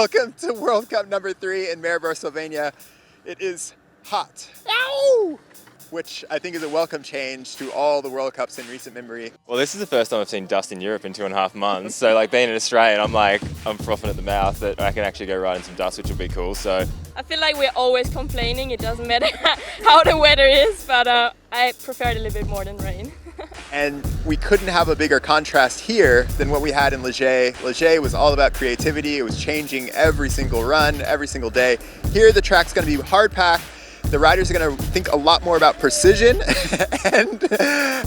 Welcome to World Cup number 3 in Maribor, Slovenia. It is hot. Ow! Which I think is a welcome change to all the World Cups in recent memory. Well, this is the first time I've seen dust in Europe in 2.5 months. So like being an Australian, I'm frothing at the mouth that I can actually go ride in some dust, which would be cool. So I feel like we're always complaining. It doesn't matter how the weather is, but I prefer it a little bit more than rain. And we couldn't have a bigger contrast here than what we had in Ligier. Ligier was all about creativity. It was changing every single run, every single day. Here the track's gonna be hard packed. The riders are gonna think a lot more about precision and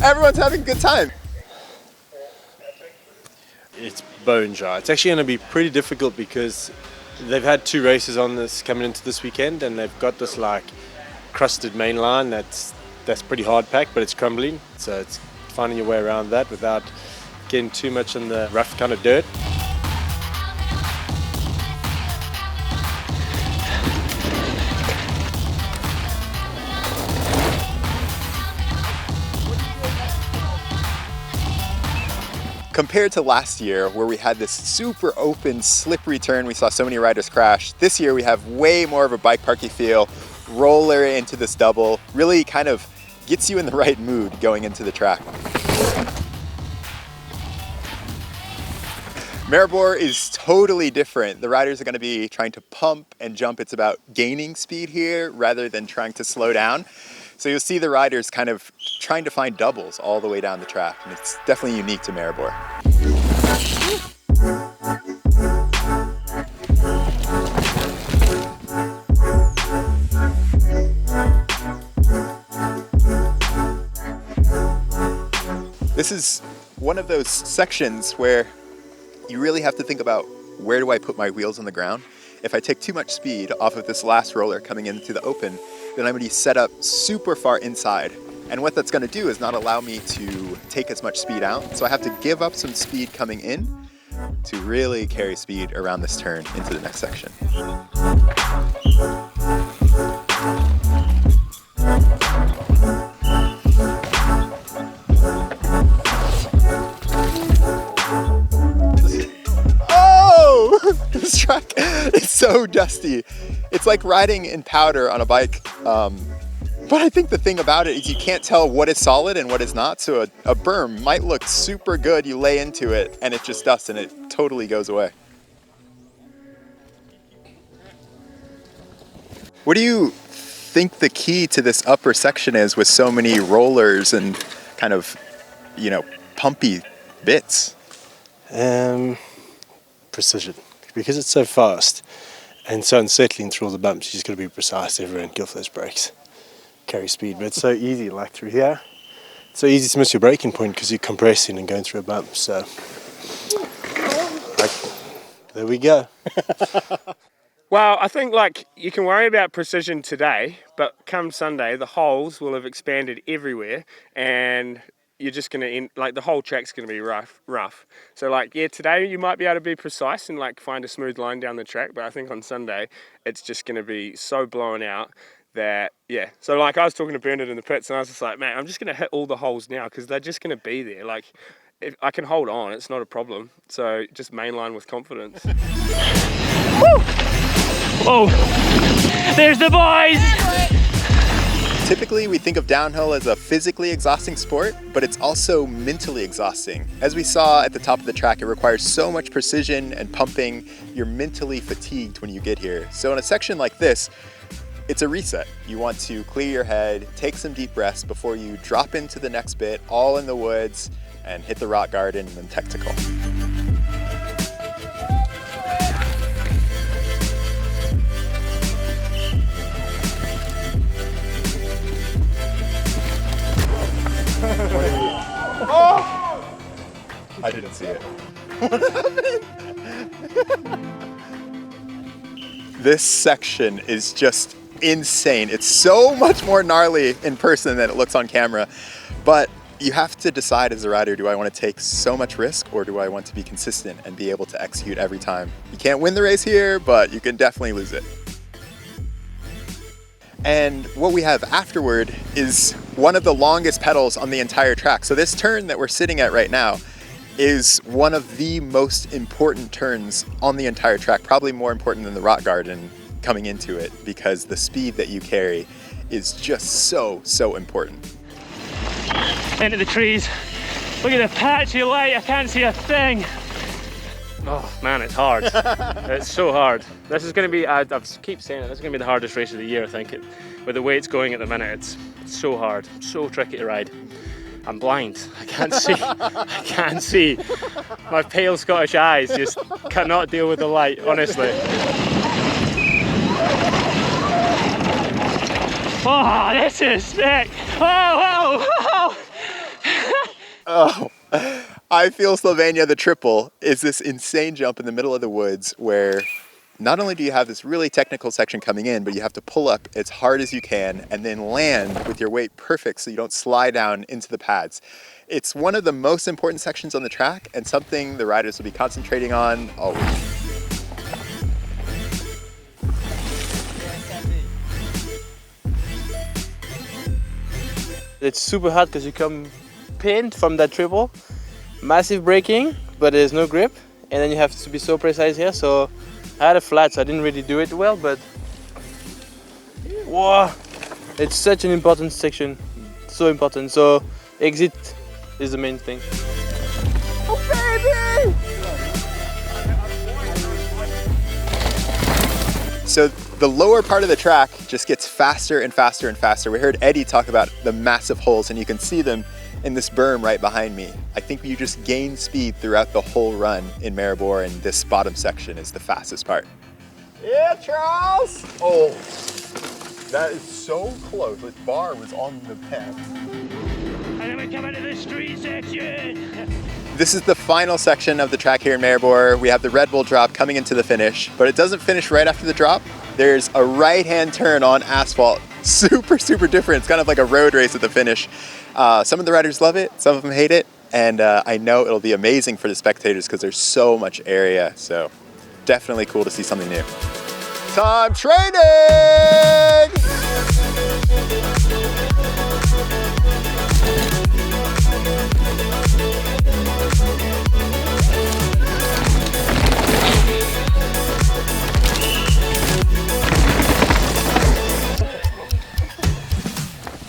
everyone's having a good time. It's bone dry. It's actually gonna be pretty difficult because they've had 2 races on this coming into this weekend and they've got this like crusted main line that's pretty hard packed, but it's crumbling. So it's finding your way around that without getting too much in the rough kind of dirt. Compared to last year where we had this super open, slippery turn, we saw so many riders crash. This year we have way more of a bike parky feel, roller into this double, really kind of gets you in the right mood going into the track. Maribor is totally different. The riders are going to be trying to pump and jump. It's about gaining speed here rather than trying to slow down. So you'll see the riders kind of trying to find doubles all the way down the track, and it's definitely unique to Maribor. This is one of those sections where you really have to think about, where do I put my wheels on the ground? If I take too much speed off of this last roller coming into the open, then I'm going to be set up super far inside. And what that's going to do is not allow me to take as much speed out. So I have to give up some speed coming in to really carry speed around this turn into the next section. This track is so dusty. It's like riding in powder on a bike. But I think the thing about it is you can't tell what is solid and what is not. So a berm might look super good. You lay into it and it's just dust and it totally goes away. What do you think the key to this upper section is with so many rollers and kind of, you know, pumpy bits? Precision. Because it's so fast and so unsettling through all the bumps, you just got to be precise everywhere and go for those brakes. Carry speed, but it's so easy, like through here. It's so easy to miss your braking point because you're compressing and going through a bump. So, there we go. Well, I think like you can worry about precision today, but come Sunday, the holes will have expanded everywhere and you're just going to end, like the whole track's going to be rough. So like, yeah, today you might be able to be precise and like find a smooth line down the track, but I think on Sunday, it's just going to be so blown out that, yeah. So like I was talking to Bernard in the pits and I was just like, man, I'm just going to hit all the holes now because they're just going to be there. Like, if I can hold on, it's not a problem. So just mainline with confidence. Woo! Oh, there's the boys! Typically, we think of downhill as a physically exhausting sport, but it's also mentally exhausting. As we saw at the top of the track, it requires so much precision and pumping. You're mentally fatigued when you get here. So in a section like this, it's a reset. You want to clear your head, take some deep breaths before you drop into the next bit, all in the woods, and hit the rock garden and then technical. Oh! I didn't see it. What happened? This section is just insane. It's so much more gnarly in person than it looks on camera. But you have to decide as a rider, do I want to take so much risk or do I want to be consistent and be able to execute every time? You can't win the race here, but you can definitely lose it. And what we have afterward is one of the longest pedals on the entire track. So this turn that we're sitting at right now is one of the most important turns on the entire track, probably more important than the rock garden coming into it, because the speed that you carry is just so important. Into the trees. Look at the patchy light, I can't see a thing. Oh man, it's hard. It's so hard. This is going to be, I keep saying it, this is going to be the hardest race of the year, I think. With the way it's going at the minute, it's so hard, so tricky to ride. I'm blind, I can't see, I can't see. My pale Scottish eyes just cannot deal with the light, honestly. Oh, this is sick. Oh. Oh, I feel Slovenia the triple is this insane jump in the middle of the woods where not only do you have this really technical section coming in, but you have to pull up as hard as you can and then land with your weight perfect so you don't slide down into the pads. It's one of the most important sections on the track and something the riders will be concentrating on all week. It's super hard because you come pinned from that triple, massive braking, but there's no grip, and then you have to be so precise here. So I had a flat, so I didn't really do it well, but wow, it's such an important section, so important. So exit is the main thing. Oh baby! So the lower part of the track just gets faster and faster and faster. We heard Eddie talk about the massive holes, and you can see them in this berm right behind me. I think you just gain speed throughout the whole run in Maribor, and this bottom section is the fastest part. Yeah, Charles! Oh, that is so close. This bar was on the path. And then we come into the street section. This is the final section of the track here in Maribor. We have the Red Bull drop coming into the finish, but it doesn't finish right after the drop. There's a right-hand turn on asphalt. Super different. It's kind of like a road race at the finish. Some of the riders love it, some of them hate it, and I know it'll be amazing for the spectators because there's so much area, so definitely cool to see something new. Time training!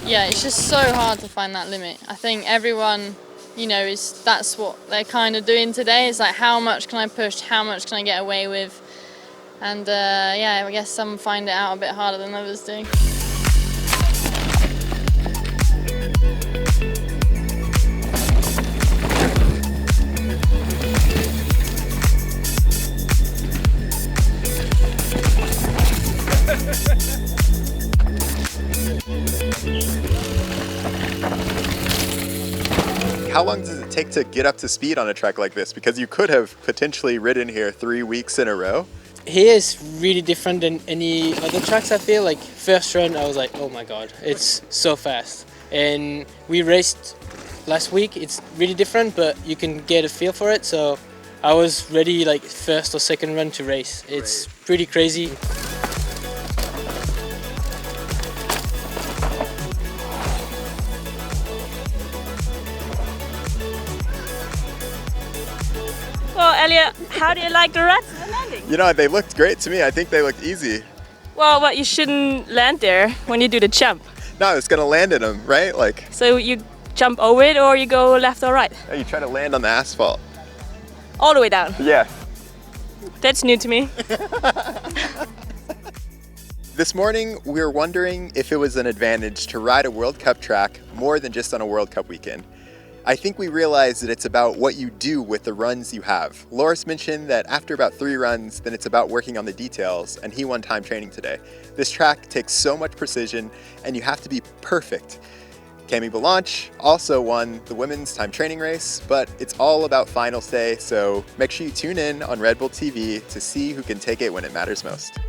Yeah, it's just so hard to find that limit. I think everyone, that's what they're kind of doing today. It's like, how much can I push? How much can I get away with? And yeah, I guess some find it out a bit harder than others do. How long does it take to get up to speed on a track like this? Because you could have potentially ridden here 3 weeks in a row. Here is really different than any other tracks, I feel. Like, first run, I was like, oh my god, it's so fast. And we raced last week, it's really different, but you can get a feel for it. So I was ready, like, first or second run to race. It's pretty crazy. Well, Eliot, how do you like the ruts and the landing? You know, they looked great to me. I think they looked easy. Well, but you shouldn't land there when you do the jump. No, it's gonna land in them, right? Like, So you jump over it or you go left or right? you try to land on the asphalt. All the way down. Yeah. That's new to me. This morning, we were wondering if it was an advantage to ride a World Cup track more than just on a World Cup weekend. I think we realized that it's about what you do with the runs you have. Loris mentioned that after about 3 runs, then it's about working on the details, and he won time training today. This track takes so much precision, and you have to be perfect. Camille Balanche also won the women's time training race, but it's all about finals day, so make sure you tune in on Red Bull TV to see who can take it when it matters most.